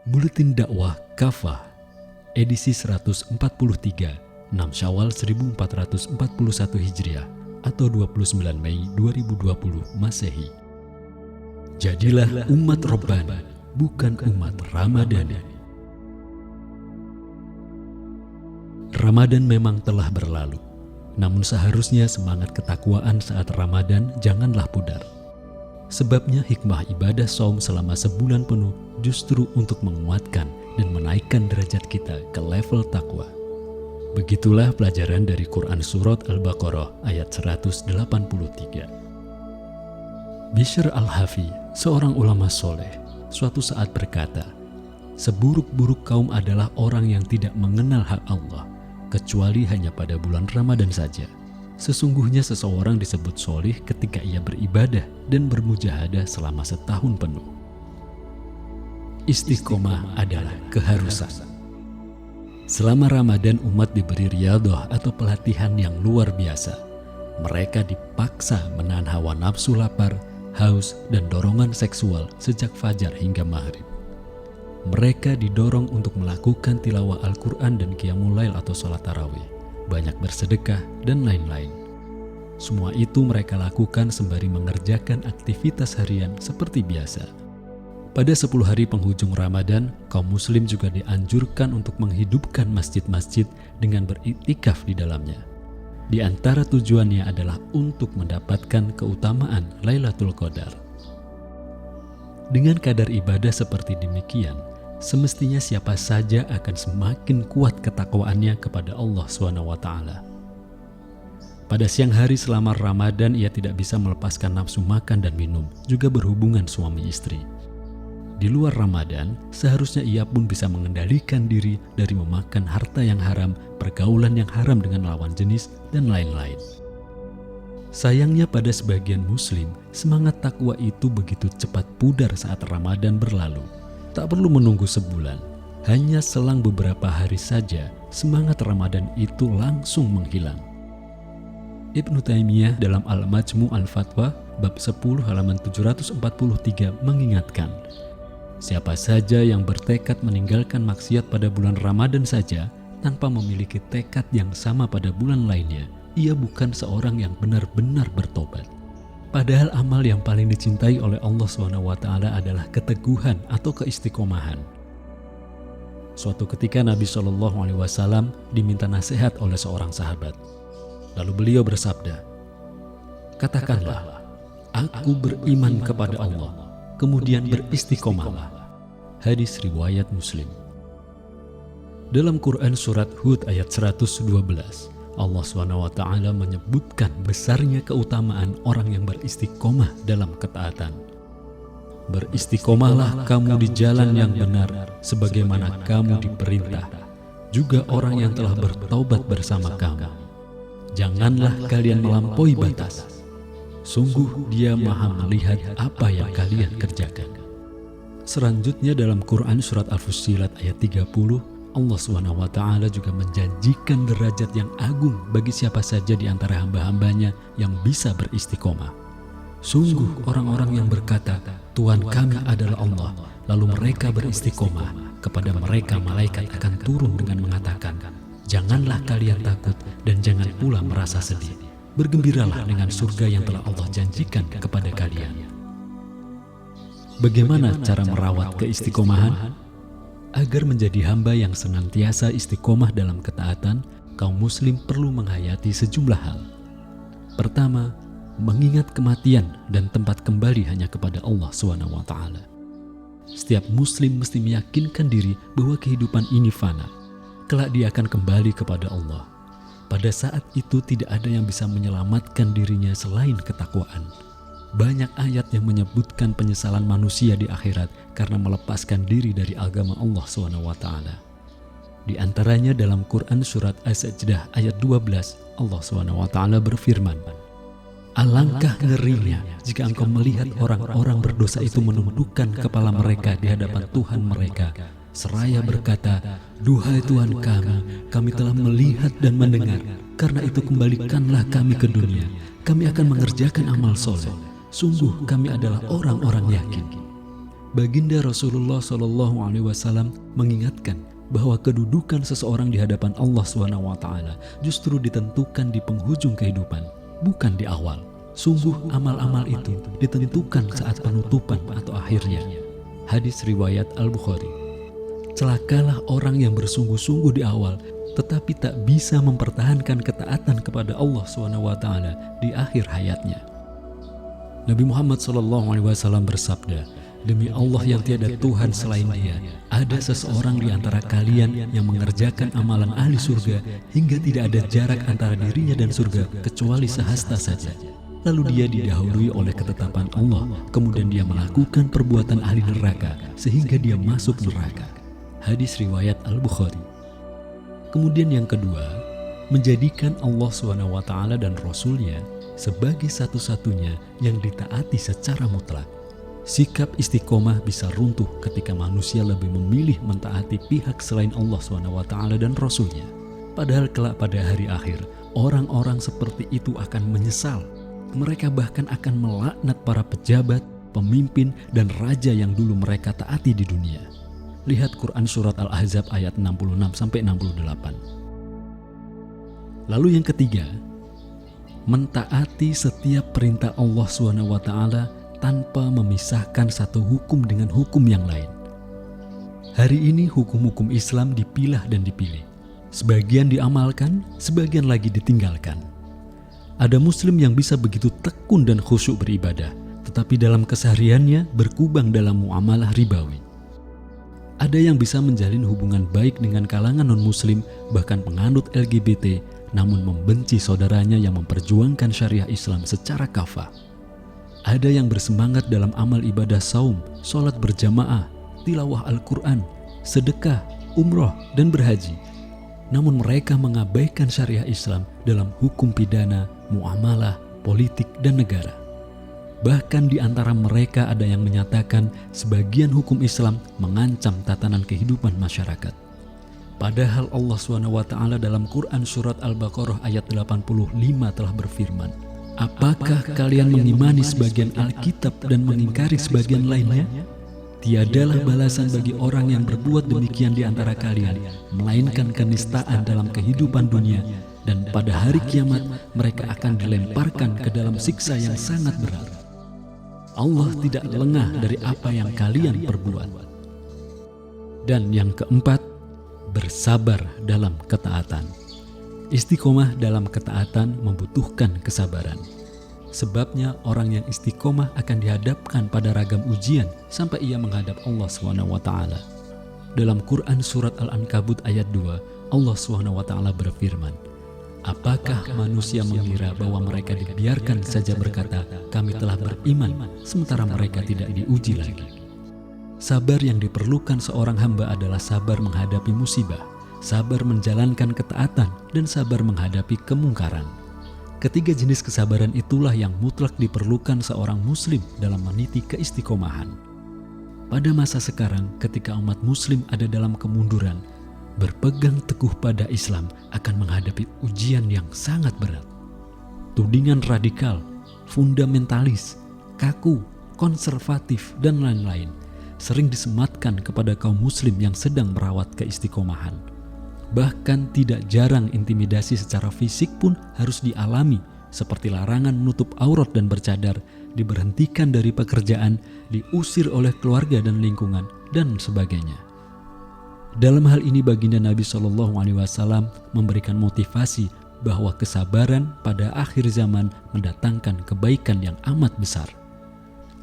Buletin Dakwah Kafah, edisi 143, 6 Syawal 1441 Hijriah atau 29 Mei 2020 Masehi. Jadilah umat Rabbani, bukan umat Ramadhani. Ramadan memang telah berlalu, namun seharusnya semangat ketakwaan saat Ramadan janganlah pudar. Sebabnya hikmah ibadah saum selama sebulan penuh justru untuk menguatkan dan menaikkan derajat kita ke level takwa. Begitulah pelajaran dari Quran Surat Al-Baqarah ayat 183. Bishr al-Hafi, seorang ulama soleh, suatu saat berkata, "Seburuk-buruk kaum adalah orang yang tidak mengenal hak Allah, kecuali hanya pada bulan Ramadan saja. Sesungguhnya seseorang disebut solih ketika ia beribadah dan bermujahadah selama setahun penuh." Istiqomah adalah keharusan. Selama Ramadan umat diberi riyadhah atau pelatihan yang luar biasa. Mereka dipaksa menahan hawa nafsu lapar, haus, dan dorongan seksual sejak fajar hingga maghrib. Mereka didorong untuk melakukan tilawah Al-Quran dan qiyamul lail atau sholat tarawih, banyak bersedekah, dan lain-lain. Semua itu mereka lakukan sembari mengerjakan aktivitas harian seperti biasa. Pada 10 hari penghujung Ramadan, kaum muslim juga dianjurkan untuk menghidupkan masjid-masjid dengan beriktikaf di dalamnya. Di antara tujuannya adalah untuk mendapatkan keutamaan Lailatul Qadar. Dengan kadar ibadah seperti demikian, semestinya siapa saja akan semakin kuat ketakwaannya kepada Allah SWT. Pada siang hari selama Ramadan ia tidak bisa melepaskan nafsu makan dan minum, juga berhubungan suami istri. Di luar Ramadan, seharusnya ia pun bisa mengendalikan diri dari memakan harta yang haram, pergaulan yang haram dengan lawan jenis, dan lain-lain. Sayangnya pada sebagian muslim, semangat takwa itu begitu cepat pudar saat Ramadan berlalu. Tak perlu menunggu sebulan, hanya selang beberapa hari saja semangat Ramadan itu langsung menghilang. Ibnu Taimiyah dalam Al-Majmu' Al-Fatwa bab 10 halaman 743 mengingatkan, siapa saja yang bertekad meninggalkan maksiat pada bulan Ramadan saja tanpa memiliki tekad yang sama pada bulan lainnya, ia bukan seorang yang benar-benar bertobat. Padahal amal yang paling dicintai oleh Allah SWT adalah keteguhan atau keistiqomahan. Suatu ketika Nabi SAW diminta nasihat oleh seorang sahabat. Lalu beliau bersabda, "Katakanlah, aku beriman kepada Allah, kemudian beristiqomahlah." Hadis riwayat Muslim. Dalam Quran Surat Hud ayat 112, Allah SWT menyebutkan besarnya keutamaan orang yang beristiqomah dalam ketaatan. "Beristiqomahlah kamu di jalan yang benar sebagaimana kamu diperintah, juga orang yang telah bertaubat bersama kamu. Janganlah kalian melampaui batas. Sungguh Dia Maha melihat apa yang kalian kerjakan." Selanjutnya dalam Quran Surat Al-Fussilat ayat 30, Allah SWT juga menjanjikan derajat yang agung bagi siapa saja di antara hamba-hambanya yang bisa beristiqomah. "Sungguh orang-orang yang berkata, Tuhan kami adalah Allah, lalu mereka beristiqomah, kepada mereka malaikat akan turun dengan mengatakan, janganlah kalian takut dan jangan pula merasa sedih. Bergembiralah dengan surga yang telah Allah janjikan kepada kalian." Bagaimana cara merawat keistiqomahan? Agar menjadi hamba yang senantiasa istiqomah dalam ketaatan, kaum muslim perlu menghayati sejumlah hal. Pertama, mengingat kematian dan tempat kembali hanya kepada Allah SWT. Setiap muslim mesti meyakinkan diri bahwa kehidupan ini fana. Kelak dia akan kembali kepada Allah. Pada saat itu tidak ada yang bisa menyelamatkan dirinya selain ketakwaan. Banyak ayat yang menyebutkan penyesalan manusia di akhirat karena melepaskan diri dari agama Allah SWT. Di antaranya dalam Quran Surat As-Sajdah ayat 12, Allah SWT berfirman, "Alangkah ngerinya jika engkau melihat orang-orang berdosa itu menundukkan kepala mereka di hadapan Tuhan mereka, seraya berkata, Duhai Tuhan kami telah melihat dan mendengar, karena itu kembalikanlah kami ke dunia, kami akan mengerjakan amal soleh. Sungguh kami adalah orang-orang yakin." Baginda Rasulullah SAW mengingatkan bahwa kedudukan seseorang di hadapan Allah SWT justru ditentukan di penghujung kehidupan, bukan di awal. Sungguh amal-amal itu ditentukan saat penutupan atau akhirnya. Hadis riwayat Al-Bukhari. Celakalah orang yang bersungguh-sungguh di awal tetapi tak bisa mempertahankan ketaatan kepada Allah SWT di akhir hayatnya. Nabi Muhammad SAW bersabda, "Demi Allah yang tiada Tuhan selain Dia, ada seseorang di antara kalian yang mengerjakan amalan ahli surga hingga tidak ada jarak antara dirinya dan surga kecuali sehasta saja. Lalu dia didahului oleh ketetapan Allah, kemudian dia melakukan perbuatan ahli neraka sehingga dia masuk neraka." Hadis riwayat Al-Bukhari. Kemudian yang kedua, menjadikan Allah SWT dan Rasul-Nya sebagai satu-satunya yang ditaati secara mutlak. Sikap istiqomah bisa runtuh ketika manusia lebih memilih mentaati pihak selain Allah SWT dan Rasul-Nya. Padahal kelak pada hari akhir, orang-orang seperti itu akan menyesal. Mereka bahkan akan melaknat para pejabat, pemimpin, dan raja yang dulu mereka taati di dunia. Lihat Quran Surat Al-Ahzab ayat 66-68. Lalu yang ketiga, mentaati setiap perintah Allah SWT tanpa memisahkan satu hukum dengan hukum yang lain. Hari ini hukum-hukum Islam dipilah dan dipilih. Sebagian diamalkan, sebagian lagi ditinggalkan. Ada muslim yang bisa begitu tekun dan khusyuk beribadah, tetapi dalam kesehariannya berkubang dalam muamalah ribawi. Ada yang bisa menjalin hubungan baik dengan kalangan non-muslim, bahkan penganut LGBT, namun membenci saudaranya yang memperjuangkan syariah Islam secara kafah. Ada yang bersemangat dalam amal ibadah saum, sholat berjamaah, tilawah Al-Quran, sedekah, umroh, dan berhaji. Namun mereka mengabaikan syariah Islam dalam hukum pidana, muamalah, politik, dan negara. Bahkan di antara mereka ada yang menyatakan sebagian hukum Islam mengancam tatanan kehidupan masyarakat. Padahal Allah SWT dalam Quran Surat Al-Baqarah ayat 85 telah berfirman, "Apakah kalian mengimani sebagian Alkitab dan mengingkari sebagian lainnya? Tiadalah balasan bagi orang yang berbuat demikian di antara kalian, melainkan kenistaan dalam kehidupan dunia, dan pada hari kiamat mereka akan dilemparkan ke dalam siksa yang sangat berat." Allah tidak lengah dari apa yang kalian perbuat. Dan yang keempat, bersabar dalam ketaatan. Istiqomah dalam ketaatan membutuhkan kesabaran. Sebabnya orang yang istiqomah akan dihadapkan pada ragam ujian sampai ia menghadap Allah SWT. Dalam Quran Surat Al-Ankabut ayat 2, Allah SWT berfirman, "Apakah manusia mengira bahwa mereka dibiarkan saja berkata, 'Kami telah beriman,' sementara mereka tidak diuji lagi?" Sabar yang diperlukan seorang hamba adalah sabar menghadapi musibah, sabar menjalankan ketaatan, dan sabar menghadapi kemungkaran. Ketiga jenis kesabaran itulah yang mutlak diperlukan seorang muslim dalam meniti keistiqomahan. Pada masa sekarang, ketika umat muslim ada dalam kemunduran, berpegang teguh pada Islam akan menghadapi ujian yang sangat berat. Tudingan radikal, fundamentalis, kaku, konservatif, dan lain-lain sering disematkan kepada kaum muslim yang sedang merawat keistiqomahan. Bahkan tidak jarang intimidasi secara fisik pun harus dialami, seperti larangan menutup aurat dan bercadar, diberhentikan dari pekerjaan, diusir oleh keluarga dan lingkungan, dan sebagainya. Dalam hal ini baginda Nabi SAW memberikan motivasi bahwa kesabaran pada akhir zaman mendatangkan kebaikan yang amat besar.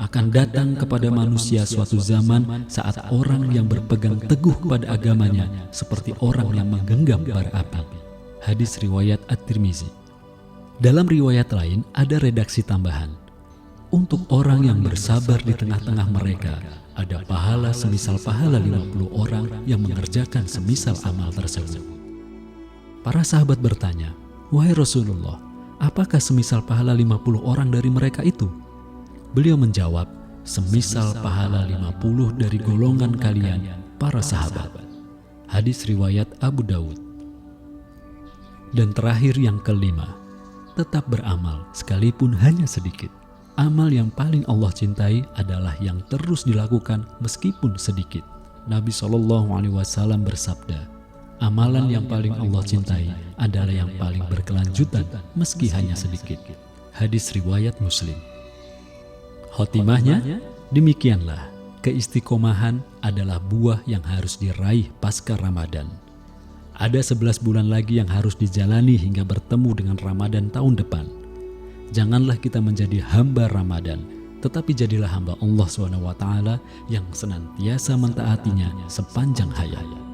Akan datang kepada manusia suatu zaman saat orang yang berpegang teguh pada agamanya seperti orang yang menggenggam bara api. Hadis riwayat At-Tirmizi. Dalam riwayat lain ada redaksi tambahan. Untuk orang yang bersabar di tengah-tengah mereka, ada pahala semisal pahala 50 orang yang mengerjakan semisal amal tersebut. Para sahabat bertanya, "Wahai Rasulullah, apakah semisal pahala 50 orang dari mereka itu?" Beliau menjawab, "Semisal pahala 50 dari golongan kalian, para sahabat." Hadis riwayat Abu Dawud. Dan terakhir yang kelima, tetap beramal sekalipun hanya sedikit. Amal yang paling Allah cintai adalah yang terus dilakukan meskipun sedikit. Nabi SAW bersabda, amalan yang paling Allah cintai adalah yang paling berkelanjutan meski hanya sedikit. Hadis riwayat Muslim. Khotimahnya, demikianlah, keistiqomahan adalah buah yang harus diraih pasca Ramadan. Ada 11 bulan lagi yang harus dijalani hingga bertemu dengan Ramadan tahun depan. Janganlah kita menjadi hamba Ramadan, tetapi jadilah hamba Allah SWT yang senantiasa mentaatinya sepanjang hayat.